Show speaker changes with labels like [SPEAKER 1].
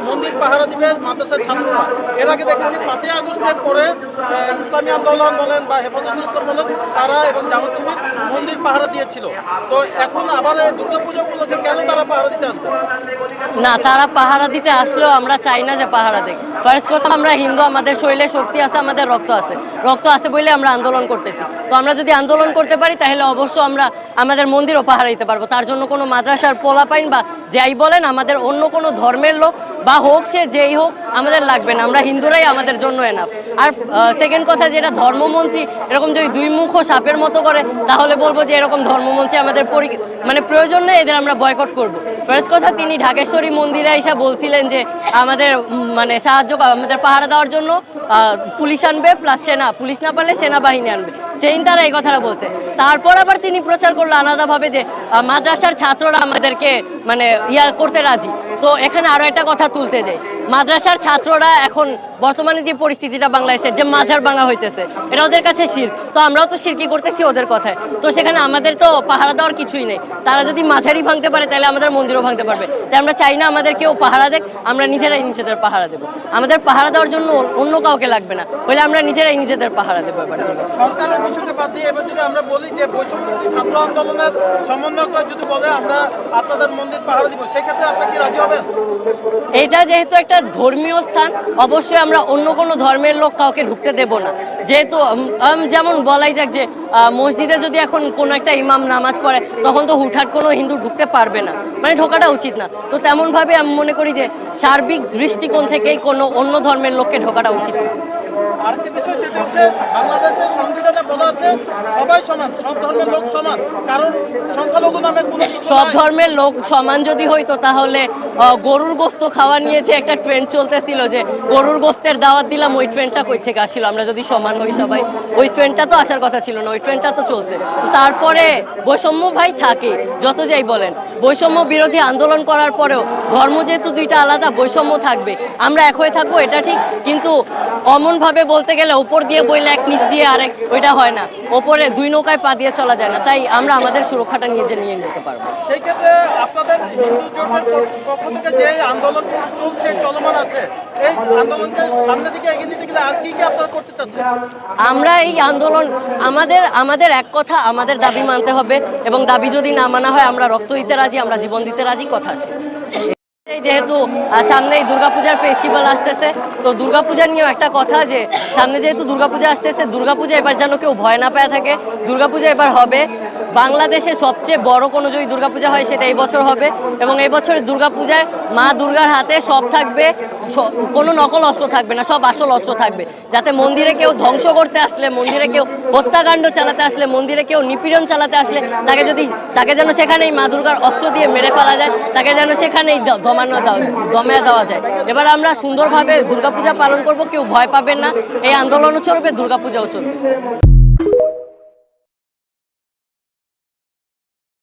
[SPEAKER 1] মন্দির পাহারা দিবে মাদ্রাসার ছাত্ররা। এর আগে দেখেছি 5ই আগস্টের পরে ইসলামী আন্দোলন বলেন বা হেফাজতে ইসলাম বলেন, তারা এবং জামাত শিবির মন্দির পাহারা দিয়েছিল। তো এখন আবার দুর্গাপূজা উপলক্ষে কেন তারা পাহারা দিতে আসবে?
[SPEAKER 2] না, তারা পাহারা দিতে আসলেও আমরা চাই না যে পাহারা দেখ। ফার্স্ট কথা, আমরা হিন্দু, আমাদের শরীরে শক্তি আছে, আমাদের রক্ত আছে বলে আমরা আন্দোলন করতেছি। তো আমরা যদি আন্দোলন করতে পারি তাহলে অবশ্য আমরা আমাদের মন্দিরও পাহারা দিতে পারবো। তার জন্য কোনো মাদ্রাসার পোলাপাইন বা যাই বলেন, আমাদের অন্য কোনো ধর্মের লোক বা হোক সে যেই হোক আমাদের লাগবে না। আমরা হিন্দুরাই আমাদের জন্য এনাফ। আর সেকেন্ড কথা, যেটা ধর্মমন্ত্রী এরকম যদি দুই মুখ সাপের মতো করে, তাহলে বলবো যে এরকম ধর্মমন্ত্রী আমাদের মানে প্রয়োজন নেই, এদের আমরা বয়কট করব। ফার্স্ট কথা, তিনি ঢাকেশ্বরী মন্দিরে এসে বলছিলেন যে আমাদের মানে আমাদের পাহারা দেওয়ার জন্য পুলিশ আনবে, প্লাস পুলিশ না পারলে সেনাবাহিনী আনবে। তারা এই কথাটা বলছে। তারপর আবার তিনি প্রচার করলো আলাদাভাবে যে মাদ্রাসার ছাত্ররা আমাদেরকে মানে করতে রাজি। তো এখানে আরো একটা কথা তুলতে যাই, মাদ্রাসার ছাত্ররা এখন বর্তমানে যে পরিস্থিতিটা বাংলাদেশের, যে মাজার ভাঙা হইতেছে, এটা ওদের কাছে শিরক। তো আমরাও তো শিরকি করতেছি ওদের কথায়। তো সেখানে আমাদের তো পাহারা দেওয়ার কিছুই নেই। তারা যদি মাঝারি ভাঙতে পারে তাহলে আমাদের মন্দিরও ভাঙতে পারবে। তাই আমরা চাই না আমাদের কেউ পাহারা দেখ, আমরা নিজেরাই নিজেদের পাহারা দেবো। আমাদের পাহারা দেওয়ার জন্য অন্য কাউকে লাগবে না, হলে আমরা নিজেরাই নিজেদের পাহারা দেবো।
[SPEAKER 1] সরকারের বিষয়টা বাদ দিয়ে এবার যদি আমরা বলি যে বৈষম্যবিরোধী ছাত্র আন্দোলনের সমন্বয়করা যদি বলে আমরা আপনাদের মন্দির পাহারা দিব, সেক্ষেত্রে আপনি কি রাজি হবেন?
[SPEAKER 2] এটা যেহেতু একটা ধর্মীয় স্থান, অবশ্যই আমরা অন্য কোনো ধর্মের লোক কাউকে ঢুকতে দেব না। যেহেতু যেমন বলাই যাক যে মসজিদে যদি এখন কোনো একটা ইমাম নামাজ পড়ে, তখন তো হুটহাট কোনো হিন্দু ঢুকতে পারবে না, মানে ঢোকাটা উচিত না। তো তেমনভাবে আমি মনে করি যে সার্বিক দৃষ্টিকোণ থেকেই কোনো অন্য ধর্মের লোককে ঢোকাটা উচিত না।
[SPEAKER 1] আরেকটি বিষয়, সেটা হচ্ছে বাংলাদেশের সংবিধানে বলা আছে সবাই সমান, সব ধর্মের লোক সমান, কারণ সংখ্যালঘু নামে কোনো কিছু
[SPEAKER 2] সব ধর্মের লোক সমান যদি হইতো তাহলে গরুর গোস্ত খাওয়া নিয়ে যে একটা ট্রেন্ড চলতেছিল, যে গরুর গোস্তের দাওয়াত দিলাম, ওই ট্রেন্ডটা কই থেকে আসছিল? আমরা যদি সমান হই সবাই, ওই ট্রেন্ডটা তো আসার কথা ছিল না, ওই ট্রেন্ডটা তো চলছে। তারপরে বৈষম্য ভাই থাকে, যত যাই বলেন, বৈষম্য বিরোধী আন্দোলন করার পরেও ধর্ম যেহেতু দুইটা আলাদা, বৈষম্য থাকবে। আমরা এক হয়ে থাকবো, এটা ঠিক, কিন্তু অমনভাবে বলতে গেলে ওপর দিয়ে বইলে এক, নিচ দিয়ে আরেক, ওইটা হয় না। ওপরে দুই নৌকায় পা দিয়ে চলা যায় না। তাই আমরা আমাদের সুরক্ষাটা নিয়ে নিতে পারবো।
[SPEAKER 1] সেই ক্ষেত্রে আপনাদের হিন্দু জোটের পক্ষ থেকে যে আন্দোলনটি চলছে, চলমান আছে, এই আন্দোলনকে সামনের দিকে এগিয়ে দিতে গেলে আর কি কি আপনারা করতে চাচ্ছেন?
[SPEAKER 2] আমরা এই আন্দোলন আমাদের এক কথা, আমাদের দাবি মানতে হবে, এবং দাবি যদি না মানা হয় আমরা রক্ত দিতে রাজি, আমরা জীবন দিতে রাজি, কথা শেষ। যেহেতু সামনেই দুর্গাপূজার ফেস্টিভ্যাল আসতেছে, তো দুর্গাপূজা নিয়েও একটা কথা, যে সামনে যেহেতু দুর্গাপূজা আসতেছে, দুর্গাপূজা এবার যেন কেউ ভয় না পেয়ে থাকে। দুর্গাপূজা এবার হবে বাংলাদেশে সবচেয়ে বড় কোনো যদি দুর্গাপূজা হয় সেটা এই বছর হবে, এবং এই বছরের দুর্গাপূজায় মা দুর্গার হাতে সব থাকবে, কোনো নকল অস্ত্র থাকবে না, সব আসল অস্ত্র থাকবে। যাতে মন্দিরে কেউ ধ্বংস করতে আসলে, মন্দিরে কেউ হত্যাকাণ্ড চালাতে আসলে, মন্দিরে কেউ নিপীড়ন চালাতে আসলে, তাকে যেন সেখানেই মা দুর্গার অস্ত্র দিয়ে মেরে ফেলা যায়, তাকে যেন সেখানেই দমে দেওয়া যায়। এবার আমরা সুন্দরভাবে দুর্গাপূজা পালন করব, কেউ ভয় পাবেন না। এই আন্দোলনও চলবে, দুর্গাপূজাও চলবে।